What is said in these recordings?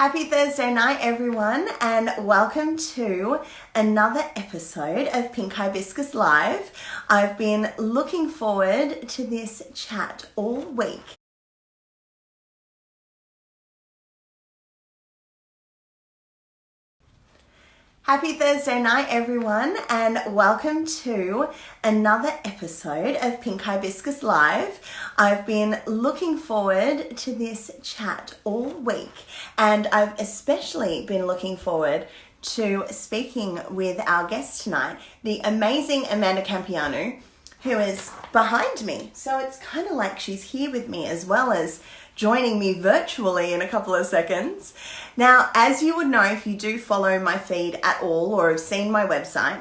Happy Thursday night, everyone, and welcome to another episode of Pink Hibiscus Live. I've been looking forward to this chat all week. Happy Thursday night, everyone, and welcome to another episode of Pink Hibiscus Live. I've been looking forward to this chat all week, and I've especially been looking forward to speaking with our guest tonight, the amazing Amanda Campeanu, who is behind me. So it's kind of like she's here with me as well as joining me virtually in a couple of seconds. Now, as you would know if you do follow my feed at all or have seen my website,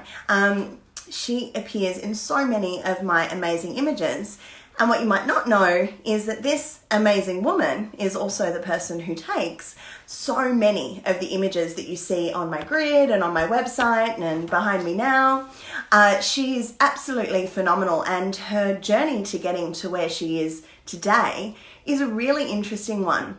she appears in so many of my amazing images. And what you might not know is that this amazing woman is also the person who takes so many of the images that you see on my grid and on my website and behind me now. She's absolutely phenomenal, and her journey to getting to where she is today is a really interesting one.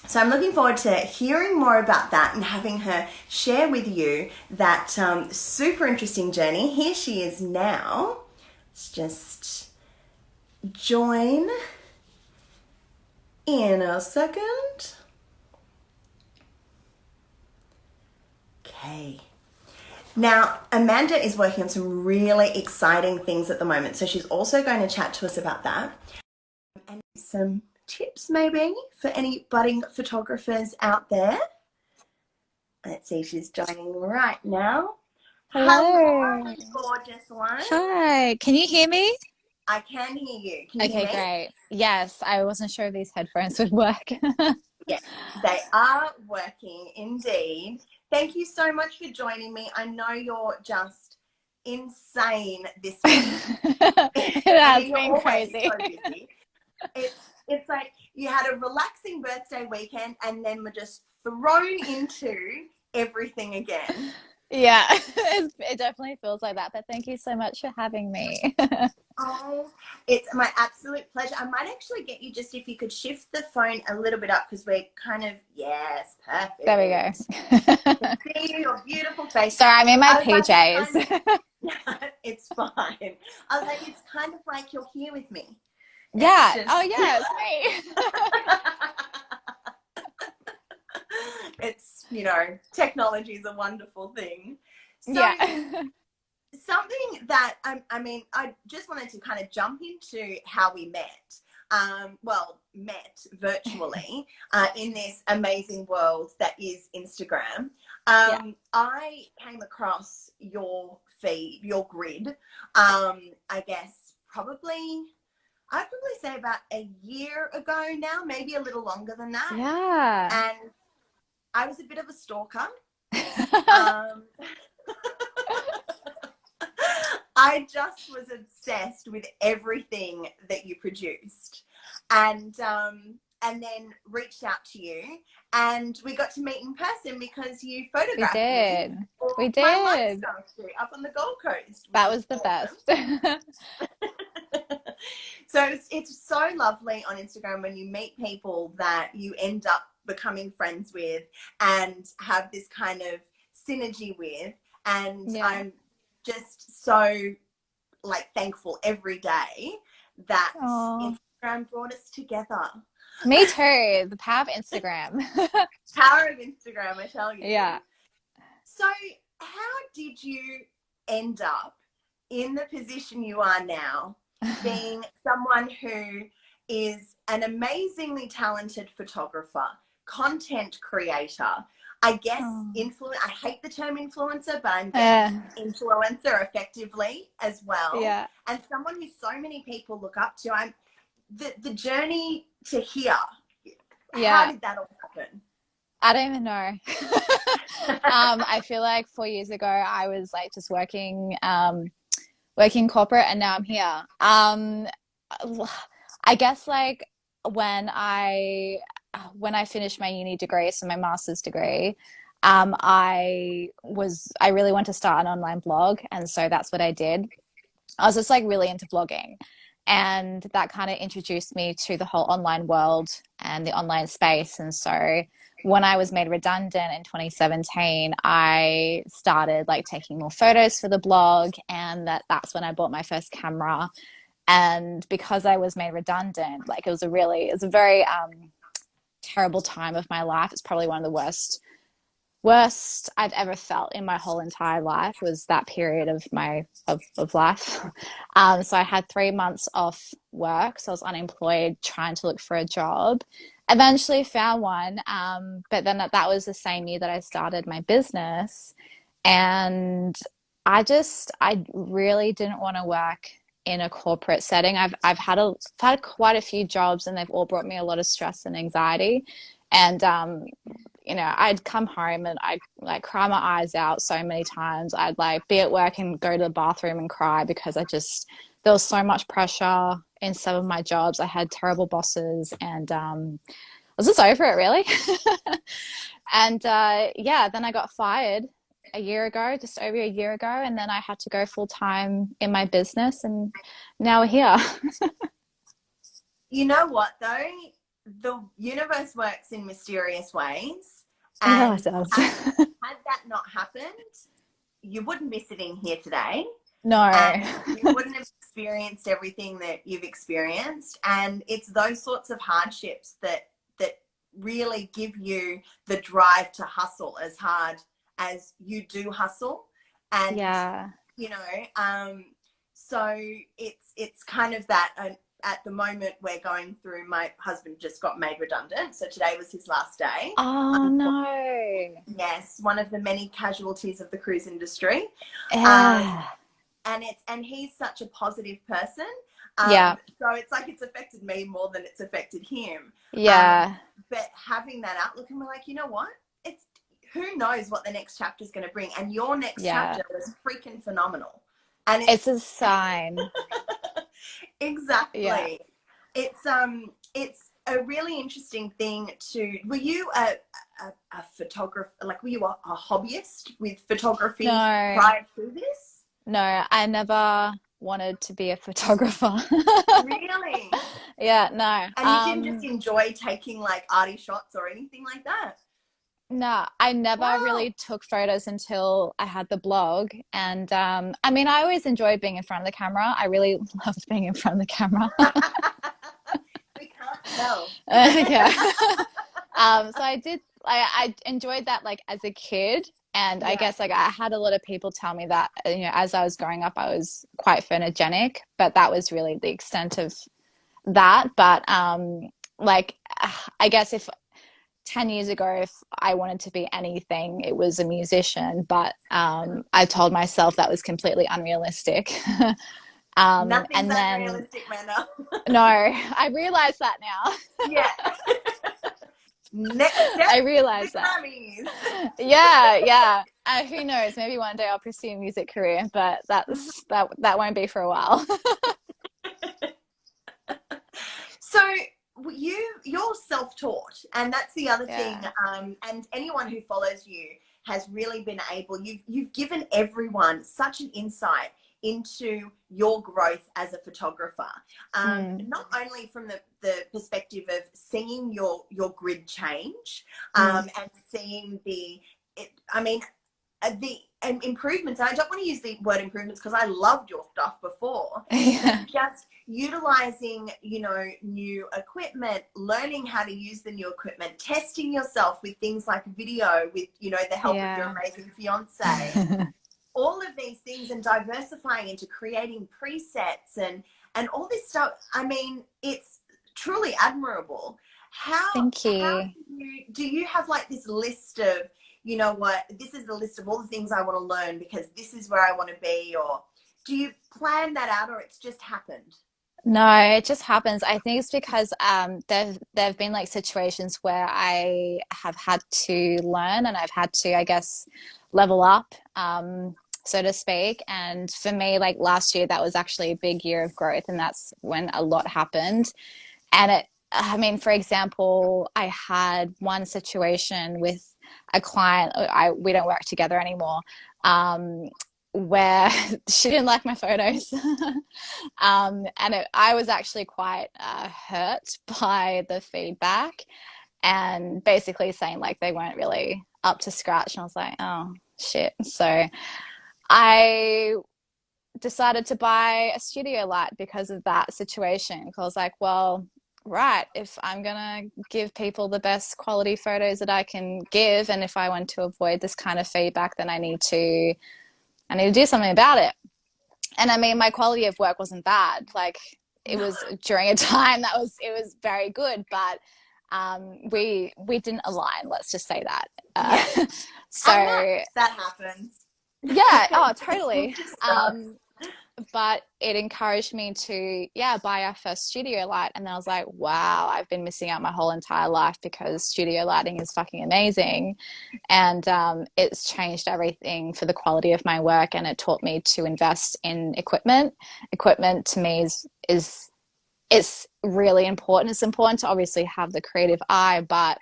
So I'm looking forward to hearing more about that and having her share with you that super interesting journey. Here she is now. Let's just join in a second. Okay. Now, Amanda is working on some really exciting things at the moment, so she's also going to chat to us about that and some tips maybe for any budding photographers out there. Let's see, she's joining right now. Hello. Hello, gorgeous one. Hi. Can you hear me? I can hear you. Can you Okay, hear me? great. Yes, I wasn't sure if these headphones would work. Yes, they are working indeed. Thank you so much for joining me. I know you're just insane this week. It has You're been always crazy. so busy. It's like you had a relaxing birthday weekend and then were just thrown into everything again. Yeah, it definitely feels like that, but thank you so much for having me. Oh, it's my absolute pleasure. I might actually get you just if you could shift the phone a little bit up because we're kind of, yes, perfect. There we go. See your beautiful face. Sorry, I'm in my I was like, PJs. it's fine. I was like, it's kind of like you're here with me. Yeah. It's just... Oh, yeah, it's me. It's, technology is a wonderful thing. So Yeah. something that, I just wanted to kind of jump into how we met. Met virtually in this amazing world that is Instagram. Yeah. I came across your feed, your grid, I guess I'd probably say about a year ago now, maybe a little longer than that. Yeah. And I was a bit of a stalker. I just was obsessed with everything that you produced, and then reached out to you, and we got to meet in person because you photographed me for We my did. lifestyle shoot up on the Gold Coast. That was the Awesome. best. So it's so lovely on Instagram when you meet people that you end up becoming friends with and have this kind of synergy with, and Yeah. I'm just so thankful every day that Aww. Instagram brought us together. Me too. The power of Instagram. Power of Instagram, I tell you. Yeah. So how did you end up in the position you are now, being someone who is an amazingly talented photographer, content creator, I guess I hate the term influencer, but I'm getting influencer effectively as well. Yeah. And someone who so many people look up to. The journey to here. Yeah. How did that all happen? I don't even know. I feel like 4 years ago I was just working corporate, and now I'm here. I guess when I finished my uni degree, so my master's degree, I really wanted to start an online blog, and so that's what I did. I was just really into blogging, and that kind of introduced me to the whole online world and the online space. And so when I was made redundant in 2017, I started like taking more photos for the blog, and that's when I bought my first camera. And because I was made redundant, like it was a very terrible time of my life. It's probably one of the worst I've ever felt in my whole entire life was that period of of life. So I had 3 months off work, so I was unemployed, trying to look for a job. Eventually found one, but then that was the same year that I started my business, and I really didn't want to work in a corporate setting. I've had quite a few jobs, and they've all brought me a lot of stress and anxiety. And I'd come home and I'd like cry my eyes out so many times. I'd like be at work and go to the bathroom and cry because there was so much pressure in some of my jobs. I had terrible bosses, and I was just over it really. And yeah, then I got fired a year ago, just over a year ago, and then I had to go full time in my business, and now we're here. You know what, though? The universe works in mysterious ways. It always And does. had that not happened, you wouldn't be sitting here today. No. And you wouldn't have experienced everything that you've experienced. And it's those sorts of hardships that really give you the drive to hustle as hard as you do hustle. And Yeah. so it's kind of that. At the moment, we're going through, my husband just got made redundant, so today was his last day. Oh no. Yes, one of the many casualties of the cruise industry. Yeah. And he's such a positive person. Yeah. So it's like it's affected me more than it's affected him. Yeah. But having that outlook, and we're like, you know what? It's who knows what the next chapter is going to bring, and your next Yeah. chapter was freaking phenomenal. And It's a sign. exactly. Yeah. It's a really interesting thing to. Were you a photographer? Like, were you a hobbyist with photography No. prior to this? No, I never wanted to be a photographer. Really? Yeah, no. And you didn't just enjoy taking like arty shots or anything like that? No, I never Wow. really took photos until I had the blog. And I mean, I always enjoyed being in front of the camera. I really loved being in front of the camera. We can't tell. Yeah. So I enjoyed that like as a kid. And I Yeah. guess like I had a lot of people tell me that, as I was growing up, I was quite photogenic, but that was really the extent of that. But like, I guess if 10 years ago, if I wanted to be anything, it was a musician, but I told myself that was completely unrealistic. Nothing's And then, unrealistic, Manda. no, I realize that now. Yeah. Next step, I the realize that. Grammys. Yeah, yeah. Who knows? Maybe one day I'll pursue a music career, but that won't be for a while. So you're self-taught, and that's the other thing. Yeah. And anyone who follows you has really been able. You've given everyone such an insight into your growth as a photographer. Mm, Not only from the perspective of seeing your grid change, mm. and seeing the improvements. And I don't want to use the word improvements because I loved your stuff before, but Yeah. just utilizing, new equipment, learning how to use the new equipment, testing yourself with things like video with, the help of your Yeah. amazing fiance, all of these things, and diversifying into creating presets and all this stuff. I mean, it's truly admirable. Thank How you. do you have like this list of, you know what, this is the list of all the things I want to learn because this is where I want to be? Or do you plan that out, or it's just happened? No, it just happens. I think it's because there've been like situations where I have had to learn and I've had to, I guess, level up, so to speak. And for me, like last year, that was actually a big year of growth, and that's when a lot happened. And I mean, for example, I had one situation with a client. We don't work together anymore. Um, where she didn't like my photos. I was actually quite hurt by the feedback, and basically saying like they weren't really up to scratch. And I was like, oh shit. So I decided to buy a studio light because of that situation. Because I was like, well, right, if I'm gonna give people the best quality photos that I can give, and if I want to avoid this kind of feedback, then I need to do something about it. And I mean, my quality of work wasn't bad. Like, it was during a time it was very good, but we didn't align. Let's just say that. Yeah. So that happens. yeah, oh, totally. But it encouraged me to, yeah, buy our first studio light. And then I was like, wow, I've been missing out my whole entire life because studio lighting is fucking amazing. And it's changed everything for the quality of my work. And it taught me to invest in equipment. Equipment to me is it's really important. It's important to obviously have the creative eye, but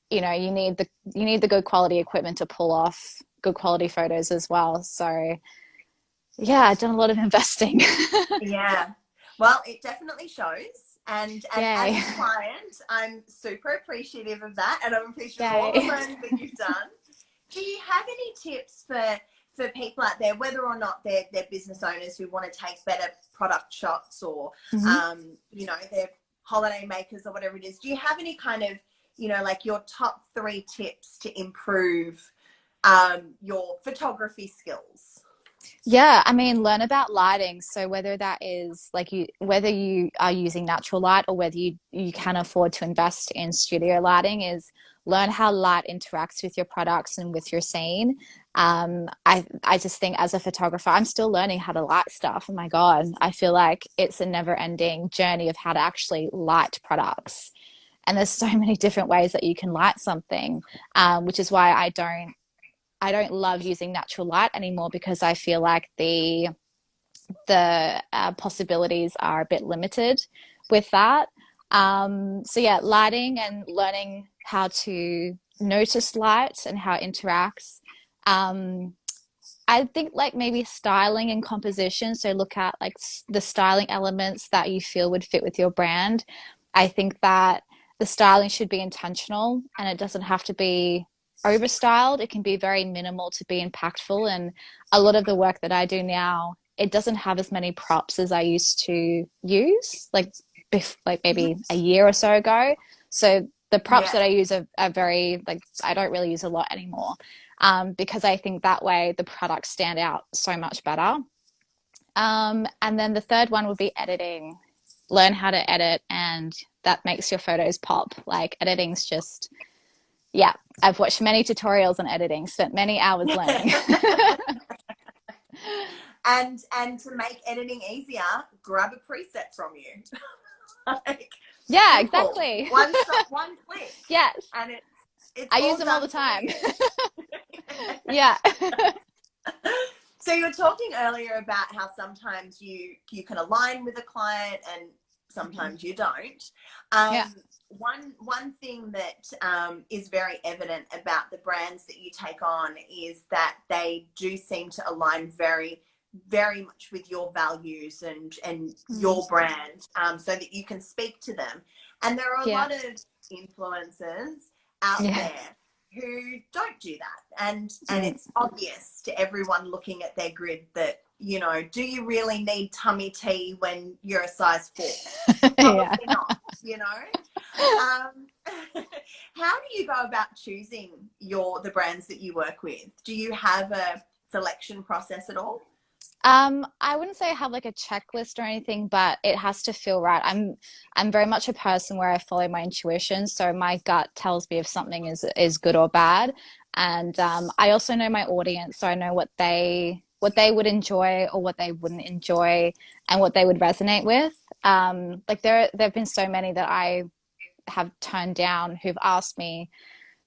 you know, you need the good quality equipment to pull off good quality photos as well. So yeah, I've done a lot of investing. Yeah. Well, it definitely shows. And as Yay. a client, I'm super appreciative of that. And I'm appreciative of all Yay. the learning that you've done. Do you have any tips for people out there, whether or not they're business owners who want to take better product shots, or, you know, they're holiday makers or whatever it is? Do you have any kind of, you know, like your top 3 tips to improve your photography skills? Yeah, I mean, learn about lighting. So whether that is like whether you are using natural light or whether you can afford to invest in studio lighting, is learn how light interacts with your products and with your scene. I just think as a photographer, I'm still learning how to light stuff. Oh my God, I feel like it's a never-ending journey of how to actually light products. And there's so many different ways that you can light something, which is why I don't love using natural light anymore, because I feel like the possibilities are a bit limited with that. So yeah, lighting and learning how to notice light and how it interacts. I think like maybe styling and composition. So look at like the styling elements that you feel would fit with your brand. I think that the styling should be intentional, and it doesn't have to be overstyled. It can be very minimal to be impactful. And a lot of the work that I do now, it doesn't have as many props as I used to use, like maybe a year or so ago. So the props that I use are very, like, I don't really use a lot anymore, because I think that way the products stand out so much better. And then the third one would be editing. Learn how to edit, and that makes your photos pop. Like, editing's just, yeah, I've watched many tutorials on editing, spent many hours learning. and to make editing easier, grab a preset from you. Like, yeah, simple. exactly. One stop, one click. Yes. And it's I all use them all the time. Yeah. So you were talking earlier about how sometimes you can align with a client and sometimes you don't. Yeah. One thing that is very evident about the brands that you take on is that they do seem to align very, very much with your values and your brand, so that you can speak to them. And there are a lot of influencers out there who don't do that, and it's obvious to everyone looking at their grid that, you know, do you really need tummy tea when you're a size 4? Probably not, you know. How do you go about choosing the brands that you work with? Do you have a selection process at all? I wouldn't say I have like a checklist or anything, but it has to feel right. I'm very much a person where I follow my intuition, so my gut tells me if something is good or bad. And I also know my audience, so I know what they would enjoy or what they wouldn't enjoy, and what they would resonate with. Like there've been so many that I have turned down who've asked me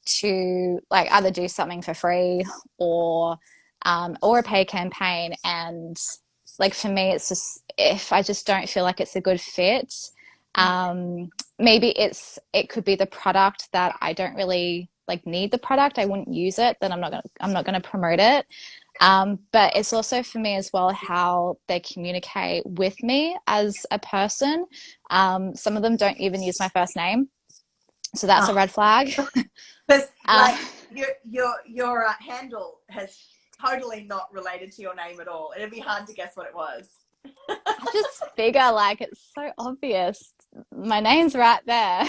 to like either do something for free or a pay campaign. And like for me, it's just, if I just don't feel like it's a good fit, maybe it could be the product that I don't really like need the product, I wouldn't use it, then I'm not gonna promote it. But it's also for me as well how they communicate with me as a person. Some of them don't even use my first name, so that's a Oh, red flag. because Uh, like your handle has totally not related to your name at all. It'd be hard to guess what it was. I just figure like it's so obvious. My name's right there.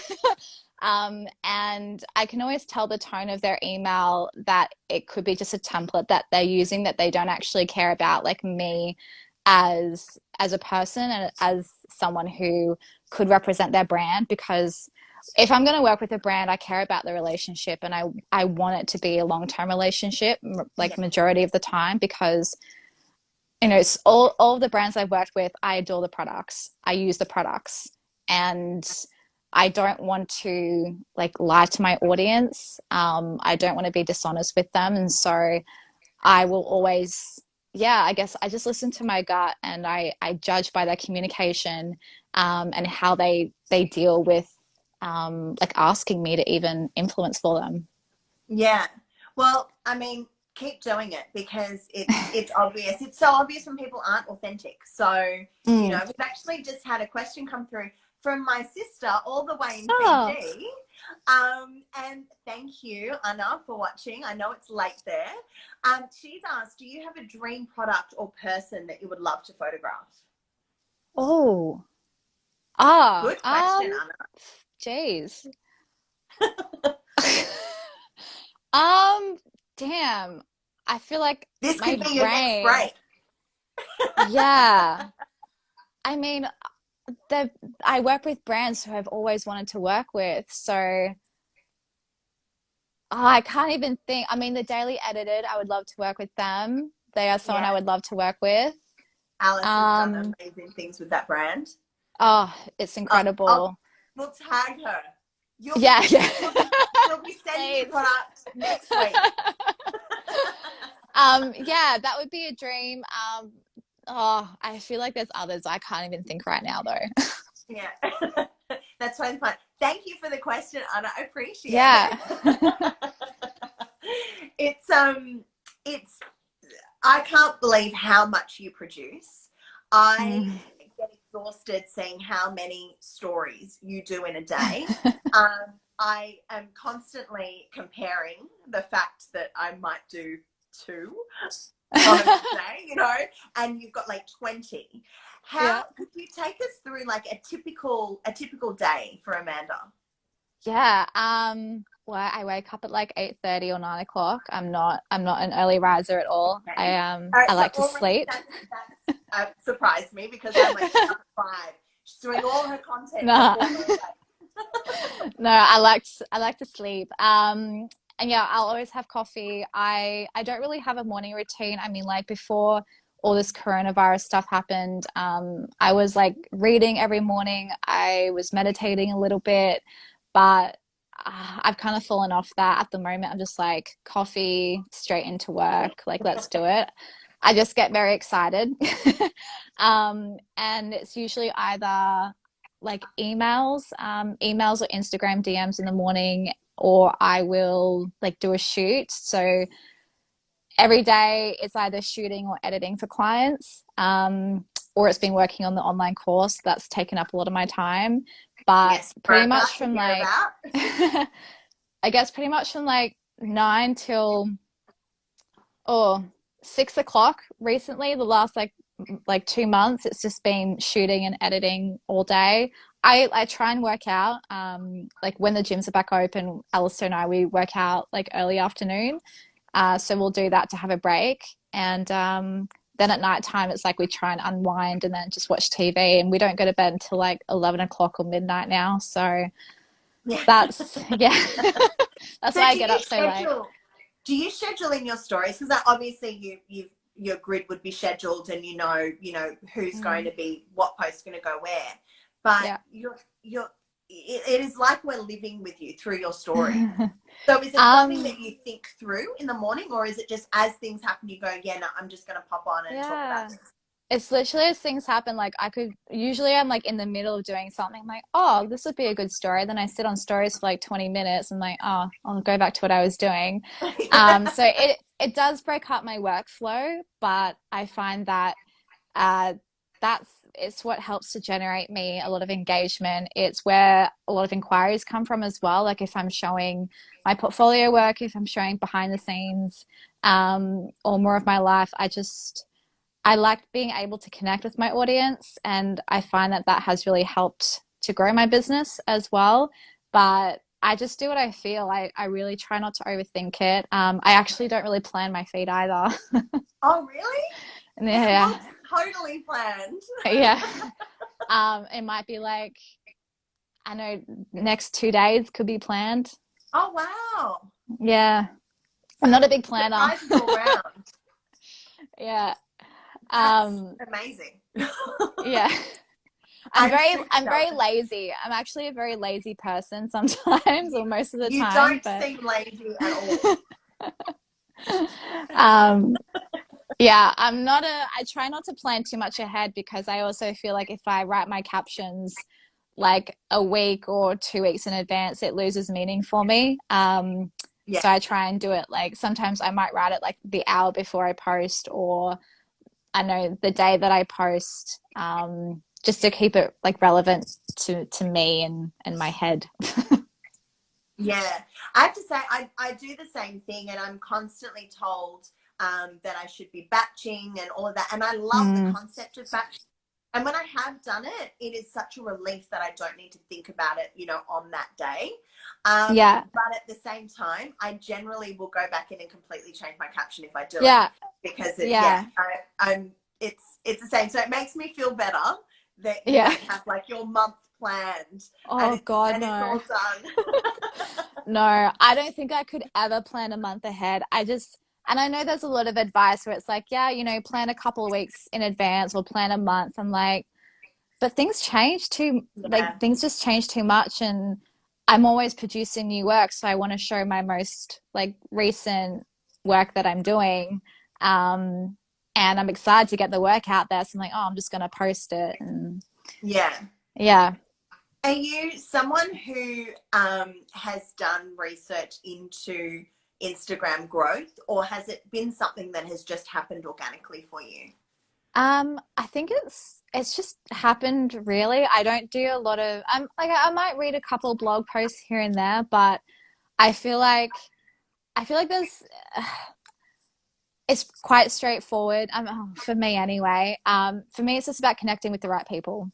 And I can always tell the tone of their email that it could be just a template that they're using, that they don't actually care about like me as a person and as someone who could represent their brand. Because if I'm going to work with a brand, I care about the relationship, and I want it to be a long-term relationship, Yeah. like majority of the time, because you know, it's all the brands I've worked with, I adore the products. I use the products, and I don't want to like lie to my audience. I don't want to be dishonest with them, and so I will always, yeah, I guess I just listen to my gut, and I judge by their communication, and how they deal with like asking me to even influence for them. Yeah. Well, I mean, keep doing it because it's obvious. It's so obvious when people aren't authentic. So, Mm. we've actually just had a question come through from my sister all the way in Oh, Fiji. And thank you, Anna, for watching. I know it's late there. She's asked, do you have a dream product or person that you would love to photograph? oh, ah, Good question, Anna. geez. Um, damn. I feel like This my could be your next brain, break. yeah. I mean, the I work with brands who I've always wanted to work with, so I can't even think. I mean, the Daily Edited, I would love to work with them. They are someone Yeah. I would love to work with. Alice has done Um, amazing things with that brand. oh, it's I'll incredible. we'll tag her. You'll Yeah, be yeah. she'll be sending you Please. product next week. Yeah, that would be a dream. Oh, I feel like there's others I can't even think right now though. Yeah. That's totally fine. Thank you for the question, Anna. I appreciate Yeah. it. It's I can't believe how much you produce. I Mm. get exhausted seeing how many stories you do in a day. I am constantly comparing the fact that I might do two on a good day, and you've got like 20. Yeah. How could you take us through like a typical day for Amanda? Yeah. Well, I wake up at like 8:30 or 9 o'clock. I'm not an early riser at all. Okay. All I right, so like to already sleep. that's surprised me because I'm like up at 5. She's doing all her content No. before her day. No, I like to sleep. And yeah, I'll always have coffee. I don't really have a morning routine. I mean, like before all this coronavirus stuff happened, I was like reading every morning. I was meditating a little bit, but I've kind of fallen off that at the moment. I'm just like coffee, straight into work. Like, let's do it. I just get very excited. And it's usually either like emails or Instagram DMs in the morning, or I will like do a shoot. So every day it's either shooting or editing for clients, or it's been working on the online course that's taken up a lot of my time. But Yes, pretty Broker much to from hear like, about. I guess pretty much from like 9 till or 6 o'clock recently, the last like 2 months, it's just been shooting and editing all day. I try and work out. Like when the gyms are back open, Alistair and I, we work out like early afternoon. So we'll do that to have a break. And then at night time, it's like we try and unwind and then just watch TV. And we don't go to bed until like 11 o'clock or midnight now. So Yeah. that's, yeah, that's So why I get up so late. do you schedule in your stories? Because obviously your grid would be scheduled and who's going Mm, to be what post's going to go where. But yeah. it is like we're living with you through your story. So is it something Um, that you think through in the morning, or is it just as things happen, you go, yeah, no, I'm just going to pop on and talk about yeah. this? It's literally as things happen, like I'm like in the middle of doing something, like, oh, this would be a good story. Then I sit on stories for like 20 minutes and like, oh, I'll go back to what I was doing. So it does break up my workflow, but I find that uh, it's what helps to generate me a lot of engagement. It's where a lot of inquiries come from as well. Like if I'm showing my portfolio work, if I'm showing behind the scenes, or more of my life, I like being able to connect with my audience, and I find that that has really helped to grow my business as well. But I just do what I feel. I really try not to overthink it. I actually don't really plan my feed either. Oh, really? It Yeah, looks totally planned. yeah. It might be like, I know next 2 days could be planned. Oh, wow. Yeah, I'm So not a big planner. surprises all round. Yeah. That's Um, amazing. yeah. I'm super I'm very jealous. lazy. I'm actually a very lazy person sometimes, or most of the You time, don't but seem lazy at all. um yeah, I try not to plan too much ahead, because I also feel like if I write my captions like a week or 2 weeks in advance, it loses meaning for me. Yeah. So I try and do it, like sometimes I might write it like the hour before I post, or I know the day that I post, just to keep it like relevant to me and my head. Yeah, I have to say, I do the same thing, and I'm constantly told that I should be batching and all of that. And I love the Mm, concept of batching. And when I have done it, it is such a relief that I don't need to think about it, on that day. yeah, But at the same time, I generally will go back in and completely change my caption if I do it, yeah, because yeah, it's the same. So it makes me feel better that you yeah. don't have like your month planned and Oh it's God, and it's all no. done. No, I don't think I could ever plan a month ahead. And I know there's a lot of advice where it's like, yeah, plan a couple of weeks in advance or plan a month. I'm like, but Yeah. things just change too much. And I'm always producing new work. So I want to show my most like recent work that I'm doing. Um, and I'm excited to get the work out there. So I'm like, oh, I'm just going to post it. And Yeah. yeah. Are you someone who has done research into Instagram growth, or has it been something that has just happened organically for you? I think it's just happened really. I don't do a lot of I might read a couple blog posts here and there, but I feel like there's it's quite straightforward. For me anyway. For me it's just about connecting with the right people.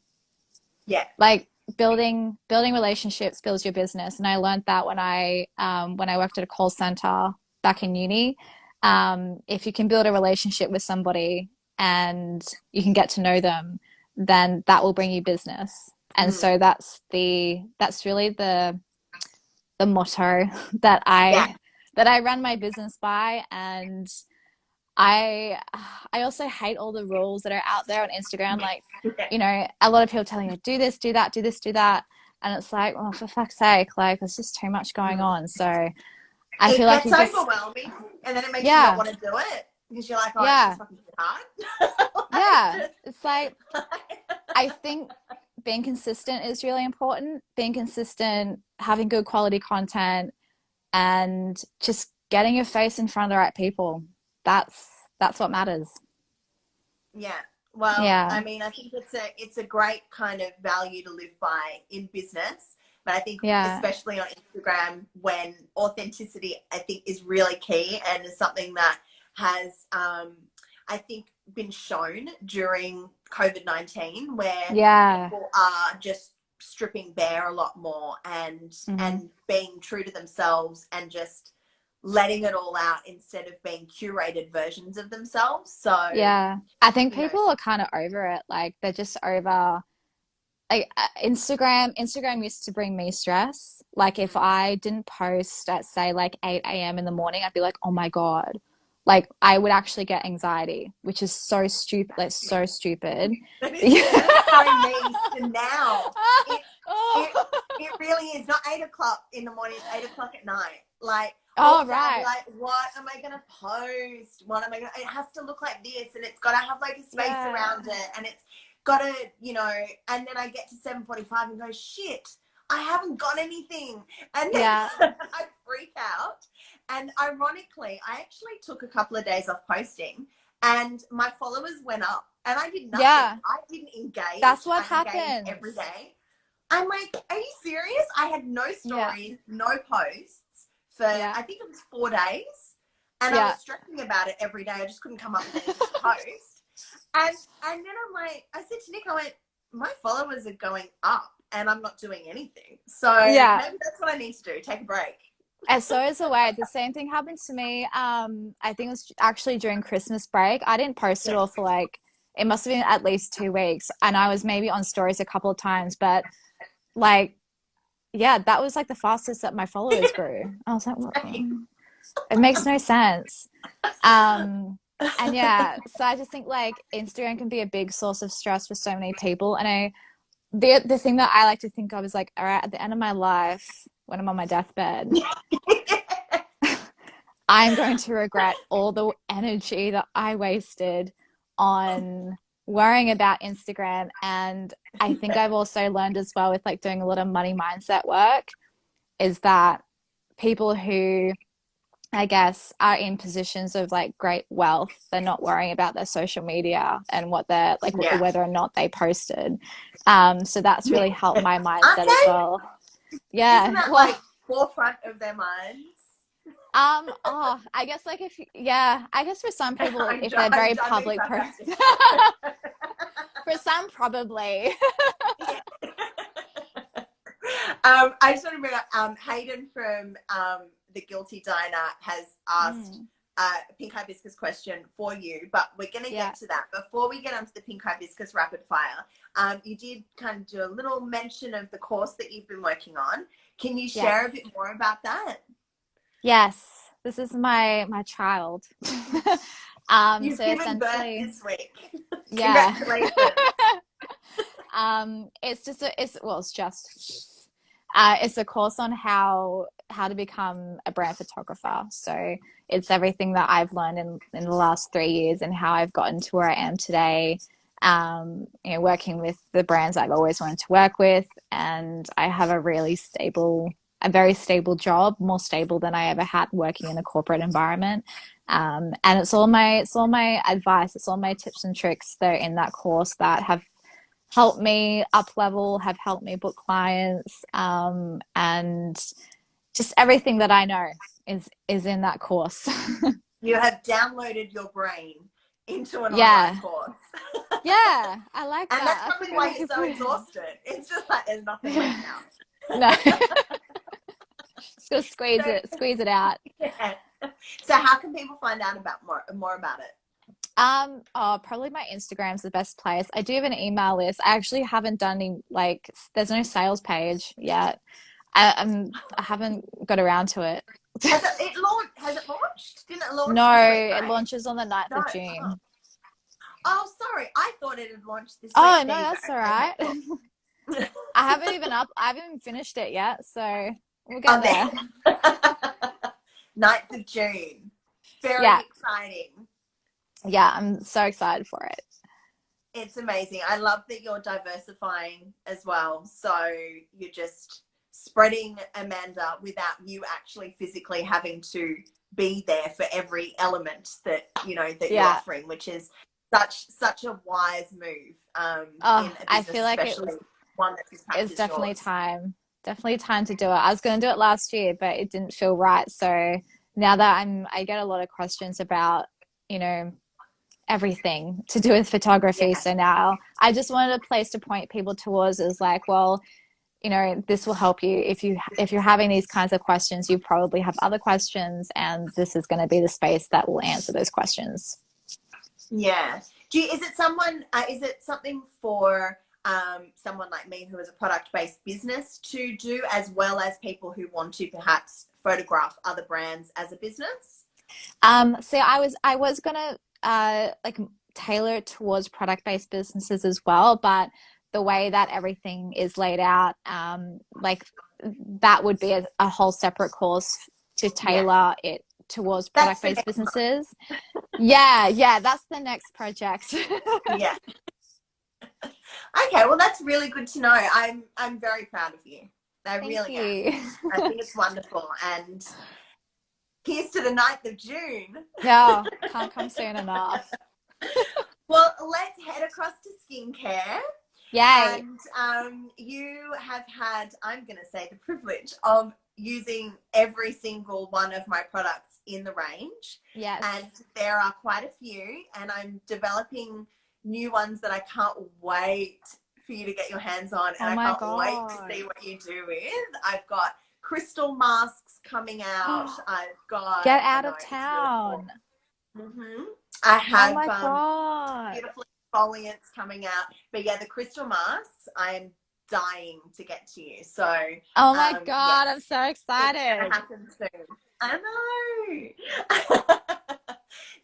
Yeah. Like building relationships builds your business, and I learned that when I worked at a call center back in uni. If you can build a relationship with somebody and you can get to know them, then that will bring you business. And Mm. so that's really the motto Yeah. that I run my business by. And I I also hate all the rules that are out there on Instagram. Like, a lot of people telling you do this, do that, do this, do that. And it's like, well, for fuck's sake, like there's just too much going Mm. on. So I feel It like gets you just, overwhelming, and then it makes you not yeah, want to do it because you're like, oh, it's just yeah, fucking too hard. yeah. Just, It's like, I think being consistent is really important. Being consistent, having good quality content, and just getting your face in front of the right people. That's that's what matters. yeah. Well, Yeah, I mean, I think it's a great kind of value to live by in business, but I think yeah, especially on Instagram, when authenticity, I think, is really key, and is something that has, I think, been shown during COVID-19, where yeah. people are just stripping bare a lot more, Hmm. and being true to themselves, and just letting it all out instead of being curated versions of themselves. So, Yeah. I think you know, people are kind of over it. Like they're just over like Instagram used to bring me stress. Like if I didn't post at say like 8 a.m. in the morning, I'd be like, "Oh my God." Like I would actually get anxiety, which is so stupid, like so stupid. it's so me. So now it it Oh. it really is not 8 o'clock in the morning, it's 8 o'clock at night. Like, all Oh, day I'll be right. like, what am I gonna post? What am I gonna, it has to look like this, and it's gotta have like a space Yeah. around it, and it's gotta, you know, and then I get to 7:45 and go, shit, I haven't got anything. And then Yeah. I freak out. And ironically, I actually took a couple of days off posting and my followers went up and I did nothing. Yeah. I didn't engage. That's what I engaged every happens. day. I'm like, are you serious? I had no Yeah. stories, no posts for, Yeah. I think it was 4 days. And I was Yeah. stressing about it every day. I just couldn't come up with anything to post. And then I'm like, I said to Nick, I went, my followers are going up and I'm not doing anything. So Yeah. maybe that's what I need to do. Take a break. And so is the way. The same thing happened to me. I think it was actually during Christmas break. I didn't post at all Yes. for like, it must have been at least 2 weeks. And I was maybe on stories a couple of times, but like, yeah, that was like the fastest that my followers grew. I was like, what? It makes no sense. And yeah, so I just think like Instagram can be a big source of stress for so many people. And the thing that I like to think of is like, all right, at the end of my life, when I'm on my deathbed, I'm going to regret all the energy that I wasted on worrying about Instagram. And I think I've also learned as well with like doing a lot of money mindset work is that people who I guess are in positions of like great wealth, they're not worrying about their social media and what they're like, Yeah. whether or not they posted. So that's really helped my Aren't mindset as they? well. Isn't Yeah. that Well, like forefront of their minds? I guess like if yeah, I guess for some people if they're I'm very done being public sarcastic. for some probably. Yeah. I just want to bring up Hayden from the Guilty Diner has asked a Pink Hibiscus question for you, but we're going to Yeah. get to that. Before we get onto the Pink Hibiscus rapid fire, you did kind of do a little mention of the course that you've been working on. Can you Yes. share a bit more about that? Yes. This is my child. You've So given birth essentially, this week. yeah. Congratulations. It's just it's a course on how to become a brand photographer. So it's everything that I've learned in the last 3 years and how I've gotten to where I am today. Working with the brands I've always wanted to work with, and I have a very stable job, more stable than I ever had working in a corporate environment. And it's all my advice, it's all my tips and tricks that are in that course that have helped me up level, have helped me book clients, and just everything that I know is in that course. You have downloaded your brain into an online Yeah. course. Yeah, I like And that. that's That's a probably good why way you're to so put it. exhausted. It's just like there's nothing left now. No. Just gonna squeeze it out. Yeah. So how can people find out about more about it? Probably my Instagram's the best place. I do have an email list. I actually haven't done any, like, there's no sales page yet. I haven't got around to it. Has it launched? Has it launched? Didn't it launch No, this week, it right? launches on the 9th No. of June. Oh, sorry. I thought it had launched this Oh, week. no, There you that's go. all right. Okay, I haven't even finished it yet, so we'll cool. get there. 9th of June. Very Yeah. exciting. Yeah, I'm so excited for it. It's amazing. I love that you're diversifying as well. So you're just spreading Amanda without you actually physically having to be there for every element that you're offering, which is such a wise move in a business, I feel like especially one that's as packed it's as definitely yours. time to do it. I was going to do it last year, but it didn't feel right. So now that I get a lot of questions about, everything to do with photography. Yeah. So now I just wanted a place to point people towards is like, well, this will help you if you're having these kinds of questions, you probably have other questions, and this is going to be the space that will answer those questions. Yeah. Is it something for someone like me who is a product-based business to do, as well as people who want to perhaps photograph other brands as a business? So I was gonna like tailor it towards product-based businesses as well, but the way that everything is laid out, like that would be a whole separate course to tailor it towards product-based businesses. Yeah, that's the next project. Yeah. Okay, well, that's really good to know. I'm very proud of you. I Thank really you. am. I think it's wonderful. And here's to the 9th of June. Yeah, can't come soon enough. Well, let's head across to skincare. Yay. And you have had, I'm going to say, the privilege of using every single one of my products in the range. Yes. And there are quite a few, and I'm developing new ones that I can't wait for you to get your hands on. And I can't wait to see what you do with. I've got crystal masks coming out. I've got... Get out of town. Really cool. I have oh my God. beautiful exfoliants coming out. But yeah, the crystal masks, I am dying to get to you. So oh my God, yes, I'm so excited. It's gonna happen soon. I know.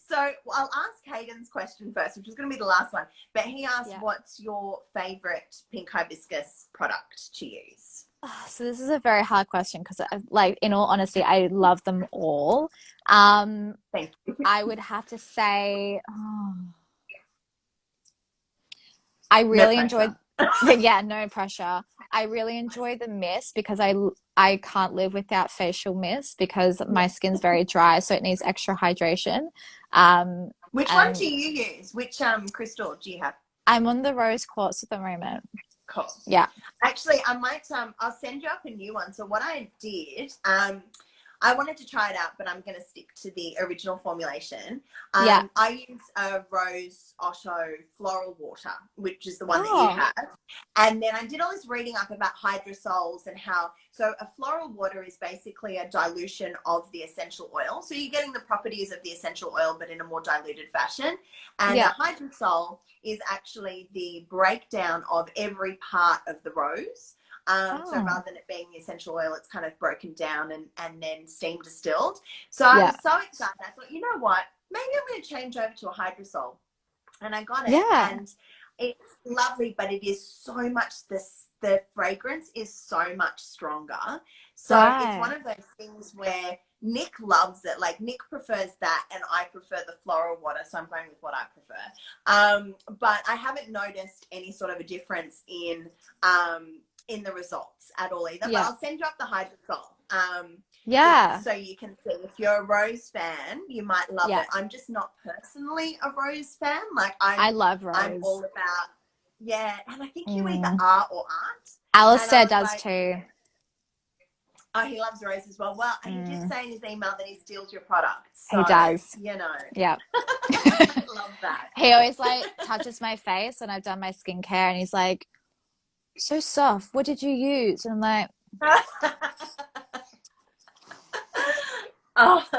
So I'll ask Hayden's question first, which is going to be the last one. But he asked, what's your favorite Pink Hibiscus product to use? So this is a very hard question because, like, in all honesty, I love them all. Thank you. I would have to say, I really enjoyed. Yeah, no pressure. I really enjoy the mist because I can't live without facial mist because my skin's very dry, so it needs extra hydration. Which one do you use? Which crystal do you have? I'm on the rose quartz at the moment. Cool. Yeah. Actually, I might I'll send you up a new one. So what I did, I wanted to try it out, but I'm going to stick to the original formulation. I use a Rose Otto floral water, which is the one that you have. And then I did all this reading up about hydrosols and how, so a floral water is basically a dilution of the essential oil. So you're getting the properties of the essential oil, but in a more diluted fashion. And a hydrosol is actually the breakdown of every part of the rose. So rather than it being the essential oil, it's kind of broken down and then steam distilled. So I was so excited. I thought, you know what? Maybe I'm going to change over to a hydrosol. And I got it. And it's lovely, but it is so much, the fragrance is so much stronger. So it's one of those things where Nick loves it. Like, Nick prefers that and I prefer the floral water. So I'm going with what I prefer. But I haven't noticed any sort of a difference in the results at all either. But I'll send you up the hydrosol. So you can see, if you're a rose fan, you might love it. I'm just not personally a rose fan. Like, I love rose. I'm all about, and I think you either are or aren't. Alistair does too. Oh, he loves rose as well. Well, he did say in his email that he steals your products. So, he does. You know. Yeah. Love that. He always, like, touches my face when I've done my skincare and he's like, so soft, what did you use? And I'm like,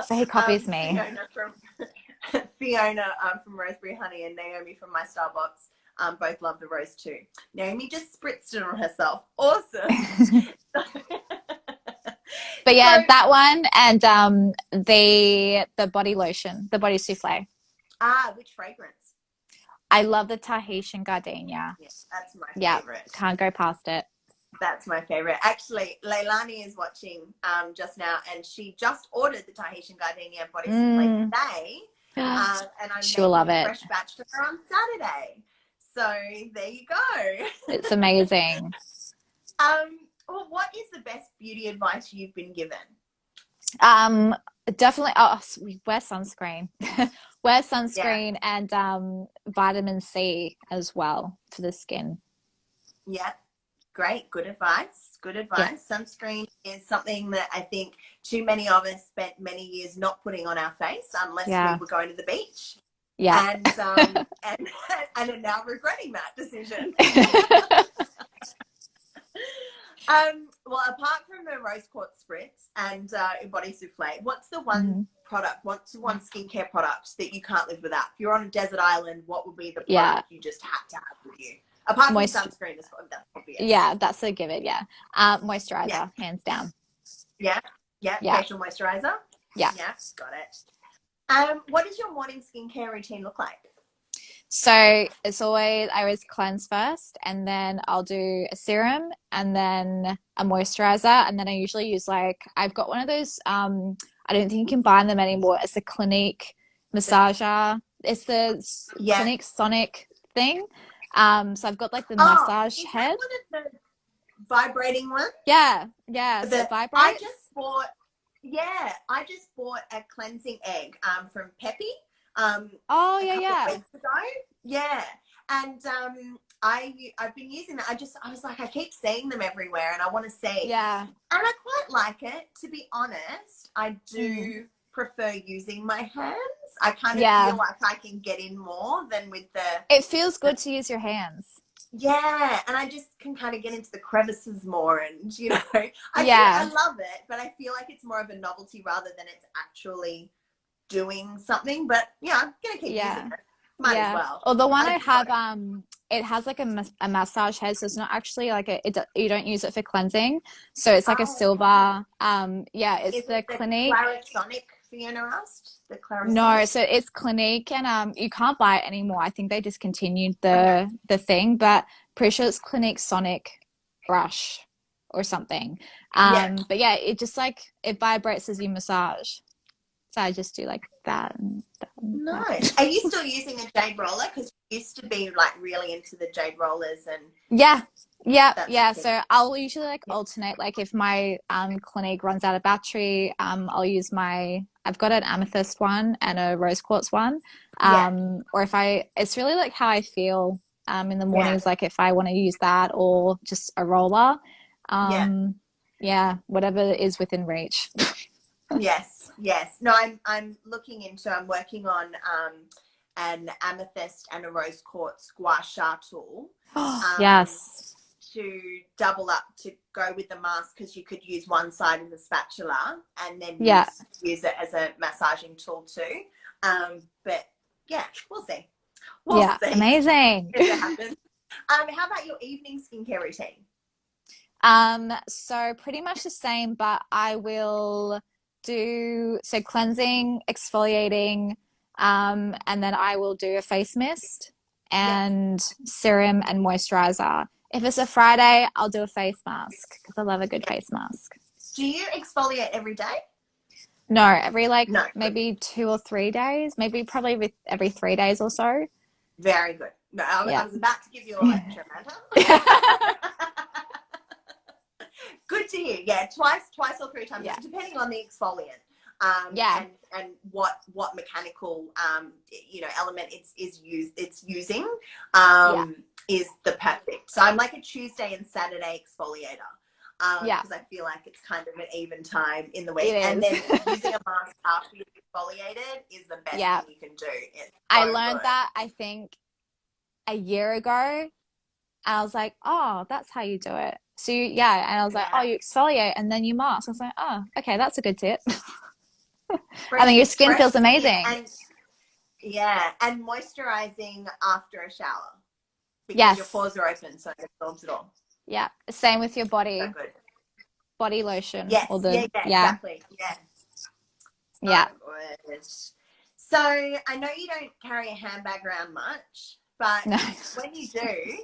so he copies me. Fiona from Rosemary Honey and Naomi from My Starbucks both love the rose too. Naomi just spritzed it on herself. Awesome. But yeah, so, that one and the body lotion, the body souffle. Which fragrance? I love the Tahitian gardenia. Yes, that's my favorite. Can't go past it. That's my favorite. Actually, Leilani is watching just now, and she just ordered the Tahitian gardenia body souffle today. And I'm She'll love it. A fresh batch for her on Saturday. So there you go. It's amazing. Well, what is the best beauty advice you've been given? Definitely wear sunscreen. Wear sunscreen and vitamin C as well for the skin. Yeah, great. Good advice. Sunscreen is something that I think too many of us spent many years not putting on our face unless we were going to the beach. And are now regretting that decision. Well, apart from the rose quartz spritz and body souffle, what's the one product, what's the one skincare product that you can't live without? If you're on a desert island, what would be the product you just had to have with you? Apart from sunscreen, that's obvious. Yeah, that's a given, moisturizer, hands down. Yeah, facial moisturizer? Yeah. Yeah, got it. What does your morning skincare routine look like? So it's always, I always cleanse first and then I'll do a serum and then a moisturizer. And then I usually use like, I've got one of those, I don't think you can buy them anymore. It's the Clinique massager. It's the Yeah. Clinique Sonic thing. So I've got like the Oh, massage is that head. one of the vibrating ones? Yeah, yeah. So it The I vibrates. just bought, yeah, I just bought a cleansing egg from Peppy Oh, a yeah, couple of yeah. weeks ago. Yeah, and I've been using that. I was like, I keep seeing them everywhere, and I want to see, Yeah. and I quite like it. To be honest, I Mm. do prefer using my hands. I kind of Yeah. feel like I can get in more than with It feels the good to use your hands. yeah, and I just can kind of get into the crevices more, and I Yeah. love it, but I feel like it's more of a novelty rather than it's actually doing something. But yeah, I'm gonna keep using Yeah. it. Might as Yeah. well. Or the one I I do want have, to. it has like a massage head, so it's not actually like you don't use it for cleansing. So it's like a Oh, okay. silver, yeah, it's Is the it the Clinique. Clarisonic Fiona asked? The No, Clarisonic? so it's Clinique and you can't buy it anymore. I think they discontinued the thing, but pretty sure it's Clinique Sonic brush or something. Yeah. But yeah, it just like it vibrates as you massage. So I just do like that and that and Nice. that. Are you still using a jade roller? Because you used to be like really into the jade rollers, and Yeah, yeah, that's the yeah. thing. So I'll usually like Yeah. alternate. Like if my Clinique runs out of battery, I'll use my. I've got an amethyst one and a rose quartz one. Yeah. Or if it's really like how I feel in the Yeah. mornings. Like if I want to use that or just a roller. Yeah. Um, yeah, whatever is within reach. Yes, yes. No, I'm working on an amethyst and a rose quartz gua sha tool um, Yes. to double up to go with the mask, because you could use one side as a spatula and then Yeah. use it as a massaging tool too. But yeah, we'll see. We'll Yeah. see Amazing. if it happens. How about your evening skincare routine? So pretty much the same, but I will do so cleansing, exfoliating, and then I will do a face mist Yeah. and serum and moisturizer. If it's a Friday, I'll do a face mask because I love a good Yeah. face mask. Do you exfoliate every day? No, every like No, good. maybe 2 or 3 days, maybe probably with every 3 days or so. Very good. No, I Yeah. was about to give you a lecture, Amanda. Good to hear. Yeah, twice or three times, Yeah. depending on the exfoliant, Yeah. and what mechanical element it's using Yeah. is the perfect. So I'm like a Tuesday and Saturday exfoliator. Yeah. Because I feel like it's kind of an even time in the week, It and is. then using a mask after you've exfoliated is the best Yeah. thing you can do. It's I so learned good. that I think a year ago. I was like, oh, that's how you do it. So yeah, and I was like, oh, Yeah, you exfoliate and then you mask. I was like, oh, okay, that's a good tip. And then fresh your skin fresh feels skin, amazing. and yeah, and moisturizing after a shower, because your Yes. pores are open, so it absorbs it all. Yeah. Same with your So body, good. body lotion or Yes, the, yeah, yeah, yeah, exactly. Yeah, so yeah. good. So I know you don't carry a handbag around much, but No. when you do,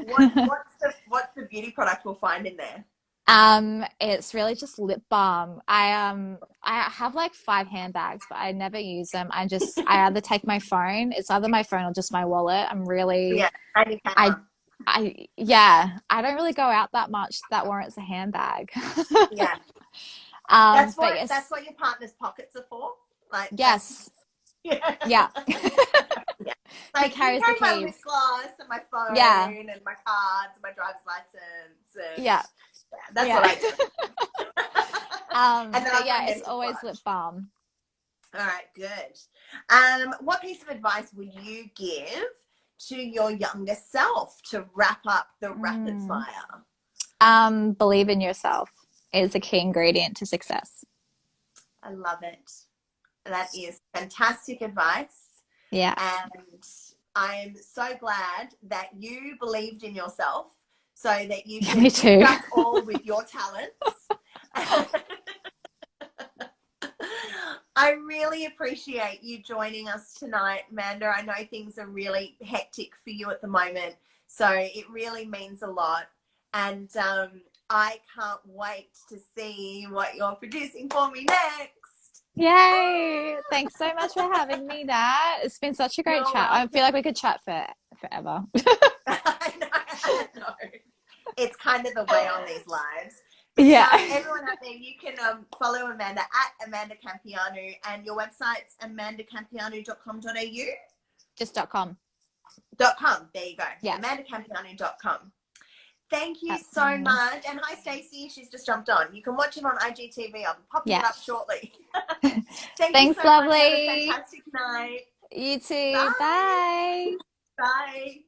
what's the beauty product we'll find in there? It's really just lip balm. I have like 5 handbags, but I never use them. I either take my phone, it's either my phone or just my wallet. Yeah, and your I camera. yeah, I don't really go out that much that warrants a handbag. Yeah, Um, that's but what yes, partner's pockets are for. Like that's yes, yeah. yeah. Yeah. He Like, you can carries the carry my lip keys. gloss and my Yeah, phone and my cards and my driver's license, and yeah, yeah, that's what yeah. I do. And then But I've got yeah, a it's mental always lip clutch. balm. All right, good. What piece of advice would you give to your younger self to wrap up the rapid Mm. fire? Believe in yourself is a key ingredient to success. I love it. That is fantastic advice. Yeah, And I'm so glad that you believed in yourself so that you yeah, could me gift too. us all with your talents. I really appreciate you joining us tonight, Amanda. I know things are really hectic for you at the moment, so it really means a lot. And I can't wait to see what you're producing for me next. Yay! Thanks so much for having me, Nat. It's been such a great You're chat. I welcome. feel like we could chat for forever. I know. It's kind of the way on these lives. But Yeah. everyone out there, you can follow Amanda at Amanda Campeanu, and your website's amandacampeanu.com.au. Just .com. .com. There you go. Yeah. amandacampeanu.com. Thank you That's so me. much. And hi, Stacey. She's just jumped on. You can watch it on IGTV. I'll be popping it up Yes. shortly. Thank you Thanks, so much. Have a lovely. fantastic night. You too. Bye. Bye. Bye.